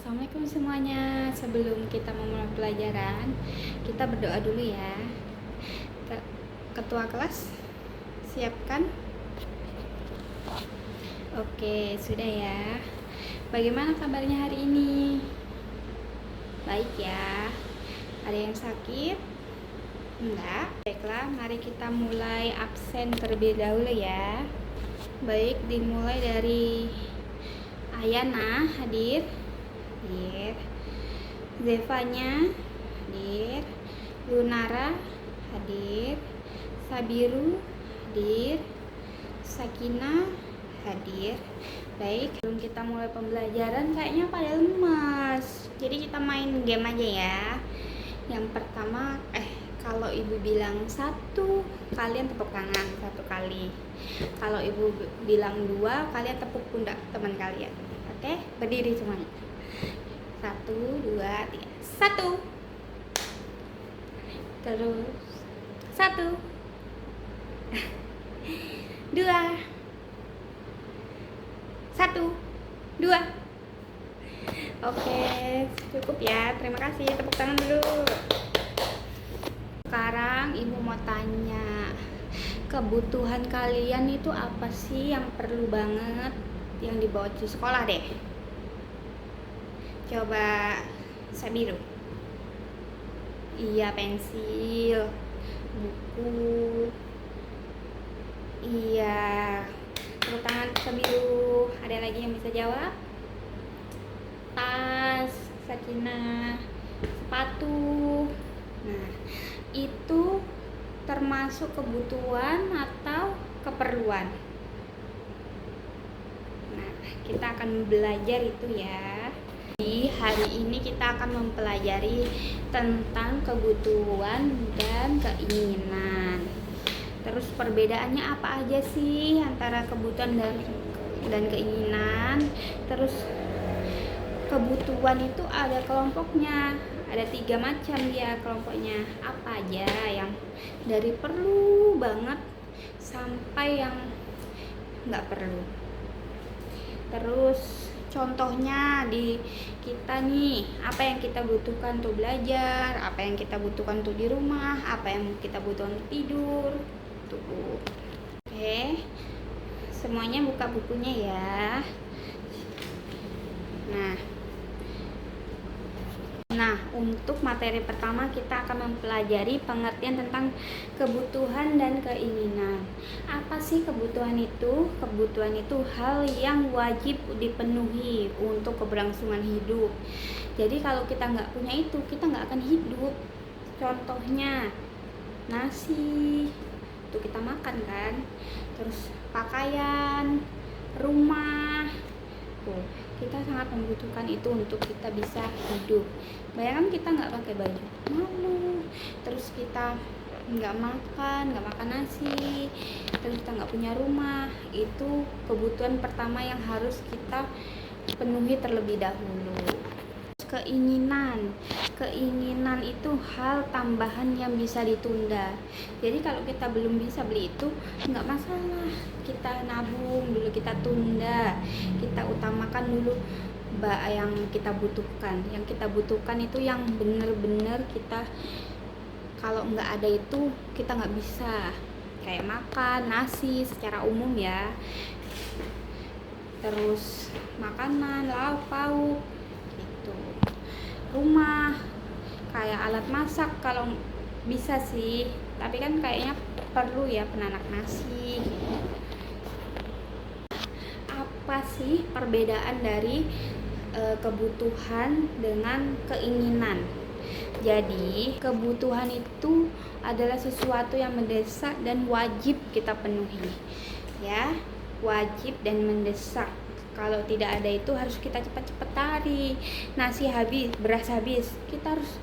Assalamualaikum semuanya. Sebelum kita memulai pelajaran, kita berdoa dulu ya. Ketua kelas, siapkan. Oke, sudah ya. Bagaimana kabarnya hari ini? Baik ya. Ada yang sakit? Enggak. Baiklah, mari kita mulai absen terlebih dahulu ya. Baik, dimulai dari Ayana hadir. Zevanya hadir, Lunara hadir, Sabiru hadir, Sakina hadir. Baik, sebelum kita mulai pembelajaran kayaknya pada lemas, jadi kita main game aja ya. Yang pertama, kalau ibu bilang 1, kalian tepuk tangan 1 kali. Kalau ibu bilang 2, kalian tepuk pundak teman kalian. Oke, berdiri semuanya. 1, 2, 3. 1. Terus 1, 2, 1, 2. Oke, cukup ya. Terima kasih. Tepuk tangan dulu. Sekarang ibu mau tanya, kebutuhan kalian itu apa sih yang perlu banget yang dibawa ke sekolah deh? Coba Sabiru. Iya, pensil, buku. Iya, tepuk tangan Sabiru. Ada lagi yang bisa jawab? Tas, Sakina, sepatu. Nah, itu termasuk kebutuhan atau keperluan? Nah, kita akan belajar itu ya. Di hari ini kita akan mempelajari tentang kebutuhan dan keinginan. Terus perbedaannya apa aja sih antara kebutuhan dan keinginan? Terus kebutuhan itu ada kelompoknya, ada 3 macam dia kelompoknya. Apa aja yang dari perlu banget sampai yang nggak perlu. Terus contohnya di kita nih, apa yang kita butuhkan untuk belajar, apa yang kita butuhkan untuk di rumah, apa yang kita butuhkan untuk tidur. Tuh. Oke. Semuanya buka bukunya ya. Nah, untuk materi pertama kita akan mempelajari pengertian tentang kebutuhan dan keinginan. Apa sih kebutuhan itu? Kebutuhan itu hal yang wajib dipenuhi untuk keberlangsungan hidup. Jadi kalau kita nggak punya itu, kita nggak akan hidup. Contohnya, nasi, itu kita makan kan. Terus pakaian, rumah, tuh kita sangat membutuhkan itu untuk kita bisa hidup. Bayangkan kita nggak pakai baju, malu. Terus kita nggak makan nasi, terus kita nggak punya rumah. Itu kebutuhan pertama yang harus kita penuhi terlebih dahulu. Keinginan itu hal tambahan yang bisa ditunda. Jadi kalau kita belum bisa beli itu nggak masalah, kita nabung dulu, kita tunda, kita utamakan dulu yang kita butuhkan. Yang kita butuhkan itu yang benar-benar kita, kalau nggak ada itu kita nggak bisa, kayak makan nasi secara umum ya, terus makanan, lauk pauk gitu. Rumah kayak alat masak kalau bisa sih, tapi kan kayaknya perlu ya penanak nasi gitu. Apa sih perbedaan dari kebutuhan dengan keinginan? Jadi kebutuhan itu adalah sesuatu yang mendesak dan wajib kita penuhi ya, wajib dan mendesak. Kalau tidak ada itu harus kita cepat-cepat cari. Nasi habis, beras habis, kita harus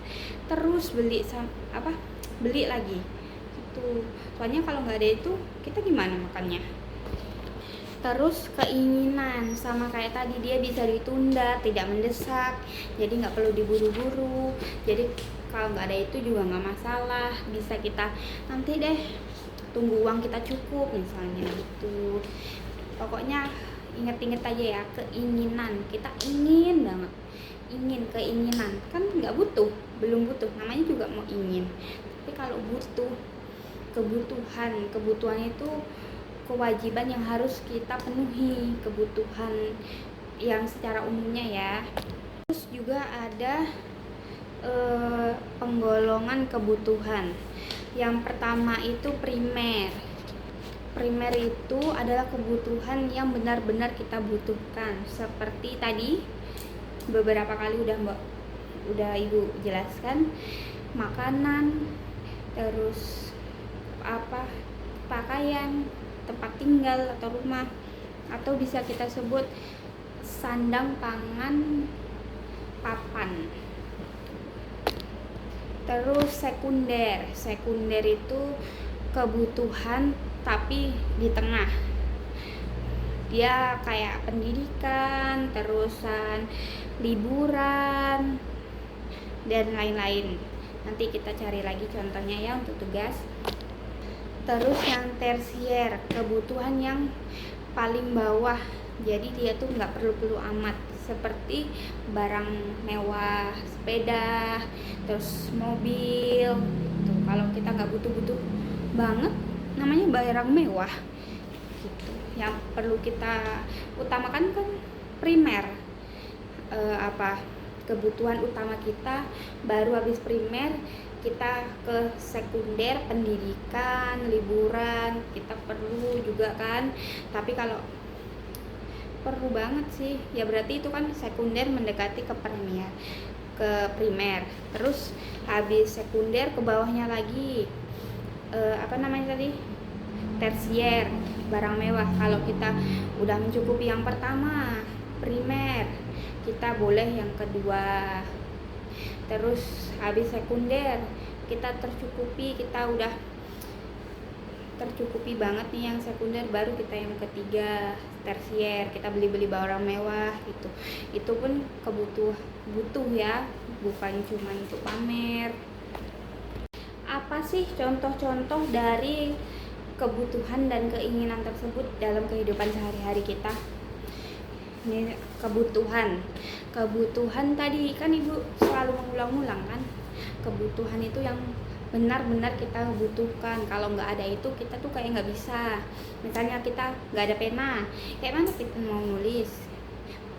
terus beli lagi gitu. Soalnya kalau nggak ada itu kita gimana makannya? Terus keinginan sama kayak tadi, dia bisa ditunda, tidak mendesak, jadi nggak perlu diburu-buru. Jadi kalau nggak ada itu juga nggak masalah, bisa kita nanti deh, tunggu uang kita cukup misalnya gitu. Pokoknya inget-inget aja ya, keinginan, kita ingin banget keinginan, kan nggak butuh, belum butuh, namanya juga mau ingin. Tapi kalau butuh, kebutuhan itu kewajiban yang harus kita penuhi, kebutuhan yang secara umumnya ya. Terus juga ada penggolongan kebutuhan. Yang pertama itu primer. Primer itu adalah kebutuhan yang benar-benar kita butuhkan. Seperti tadi beberapa kali udah Ibu jelaskan, makanan, terus pakaian, tempat tinggal atau rumah, atau bisa kita sebut sandang, pangan, papan. Terus sekunder itu kebutuhan tapi di tengah, dia kayak pendidikan, terusan liburan dan lain-lain. Nanti kita cari lagi contohnya ya untuk tugas. Terus yang tersier, kebutuhan yang paling bawah, jadi dia tuh nggak perlu amat, seperti barang mewah, sepeda, terus mobil gitu. Kalau kita nggak butuh banget, namanya barang mewah gitu. Yang perlu kita utamakan kan primer, kebutuhan utama kita, baru habis primer kita ke sekunder, pendidikan, liburan, kita perlu juga kan. Tapi kalau perlu banget sih ya berarti itu kan sekunder mendekati ke primer. Terus habis sekunder ke bawahnya lagi tersier, barang mewah. Kalau kita udah mencukupi yang pertama, primer, kita boleh yang kedua. Terus habis sekunder kita udah tercukupi banget nih yang sekunder, baru kita yang ketiga, tersier, kita beli barang mewah gitu. Itu pun butuh ya, bukan cuma untuk pamer. Apa sih contoh-contoh dari kebutuhan dan keinginan tersebut dalam kehidupan sehari-hari kita? Ini kebutuhan tadi kan Ibu selalu mengulang-ulang kan, kebutuhan itu yang benar-benar kita butuhkan. Kalau nggak ada itu kita tuh kayak nggak bisa. Misalnya kita nggak ada pena, kayak mana kita mau nulis,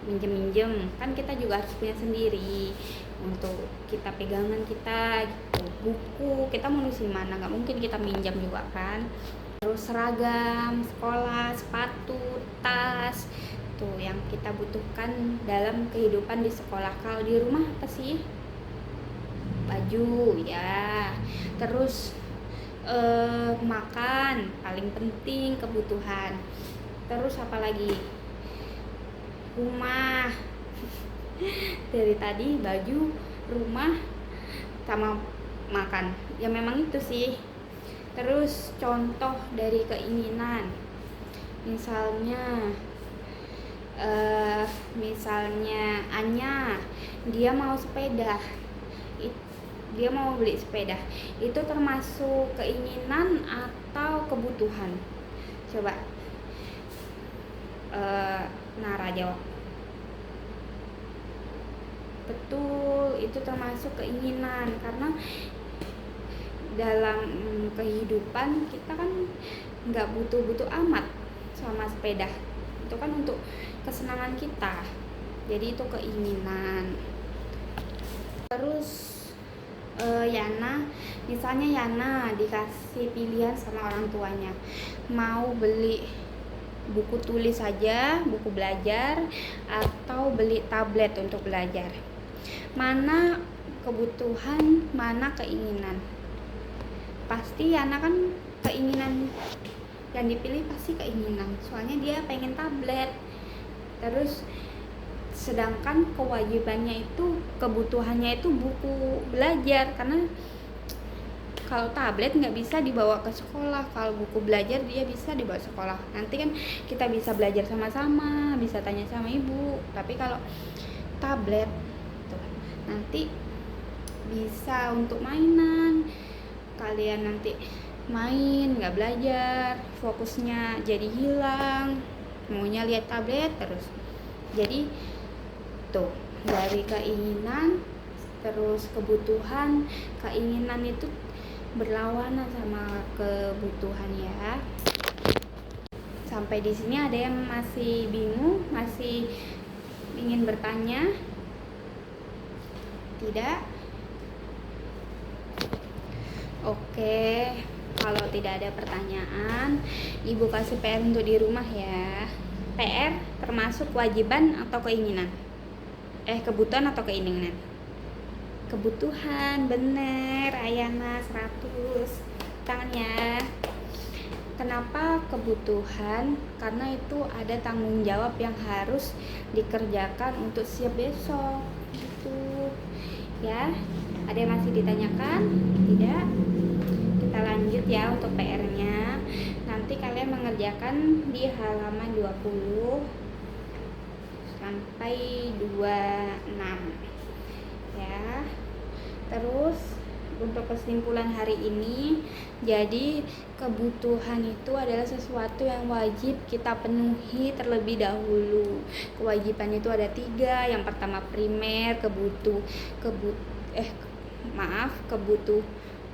minjem kan kita juga harus punya sendiri untuk kita pegangan kita gitu. Buku kita mau nulis di mana, nggak mungkin kita minjam juga kan. Terus seragam sekolah, sepatu, tas, tuh yang kita butuhkan dalam kehidupan di sekolah. Kalau di rumah apa sih? Baju ya. Terus makan paling penting, kebutuhan. Terus apa lagi? Rumah. Dari tadi baju, rumah, sama makan ya, memang itu sih. Terus contoh dari keinginan, misalnya Anya, dia mau sepeda, dia mau beli sepeda, itu termasuk keinginan atau kebutuhan? Coba Nara jawab. Betul, itu termasuk keinginan, karena dalam kehidupan kita kan nggak butuh amat sama sepeda, itu kan untuk kesenangan kita, jadi itu keinginan. Terus misalnya Yana dikasih pilihan sama orang tuanya, mau beli buku tulis saja, buku belajar, atau beli tablet untuk belajar. Mana kebutuhan, mana keinginan? Pasti Yana kan keinginan, yang dipilih pasti keinginan, soalnya dia pengen tablet. Terus sedangkan kewajibannya itu, kebutuhannya itu buku belajar, karena kalau tablet nggak bisa dibawa ke sekolah, kalau buku belajar dia bisa dibawa sekolah. Nanti kan kita bisa belajar sama-sama, bisa tanya sama ibu. Tapi kalau tablet tuh, nanti bisa untuk mainan, kalian nanti main nggak belajar, fokusnya jadi hilang, maunya lihat tablet terus. Jadi tuh dari keinginan terus kebutuhan. Keinginan itu berlawanan sama kebutuhan ya. Sampai di sini ada yang masih bingung, masih ingin bertanya? Tidak? Oke, kalau tidak ada pertanyaan, Ibu kasih PR untuk di rumah ya. PR termasuk kewajiban atau keinginan? Kebutuhan atau keinginan? Kebutuhan, bener. Ayana 100 tangannya. Kenapa kebutuhan? Karena itu ada tanggung jawab yang harus dikerjakan untuk siap besok gitu ya. Ada yang masih ditanyakan? Tidak? Kita lanjut ya untuk PR-nya. Nanti kalian mengerjakan di halaman 20 sampai 26 ya. Terus untuk kesimpulan hari ini, jadi kebutuhan itu adalah sesuatu yang wajib kita penuhi terlebih dahulu. Kewajiban itu ada 3. Yang pertama primer,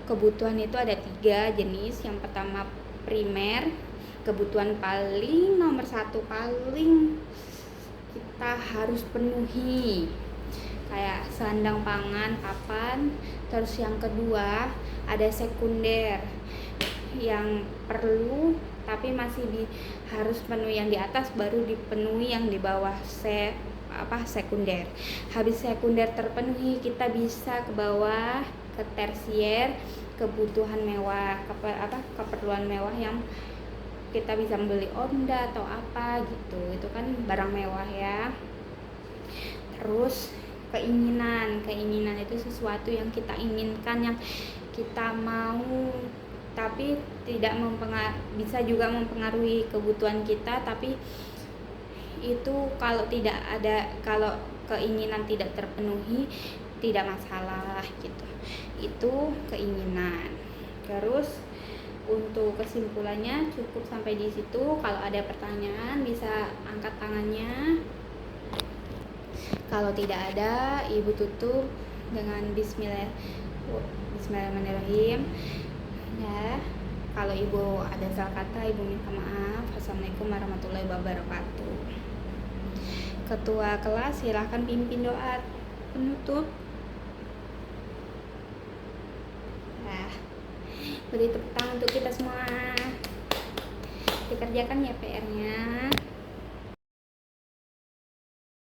kebutuhan itu ada 3 jenis. Yang pertama primer, kebutuhan paling nomor 1, paling kita harus penuhi, kayak sandang, pangan, papan. Terus yang kedua ada sekunder yang perlu tapi masih harus penuhi yang di atas baru dipenuhi yang di bawah sekunder. Habis sekunder terpenuhi, kita bisa ke bawah ke tersier, kebutuhan mewah, keperluan mewah yang kita bisa membeli Honda atau apa gitu. Itu kan barang mewah ya. Terus keinginan itu sesuatu yang kita inginkan, yang kita mau, tapi tidak bisa juga mempengaruhi kebutuhan kita, tapi itu kalau keinginan tidak terpenuhi tidak masalah gitu. Itu keinginan. Terus untuk kesimpulannya cukup sampai di situ. Kalau ada pertanyaan bisa angkat tangannya. Kalau tidak ada, Ibu tutup dengan Bismillahirrahmanirrahim ya. Kalau Ibu ada salah kata, Ibu minta maaf. Assalamualaikum warahmatullahi wabarakatuh. Ketua kelas silahkan pimpin doa penutup. Beri tepuk tangan untuk kita semua. Dikerjakan ya PR-nya.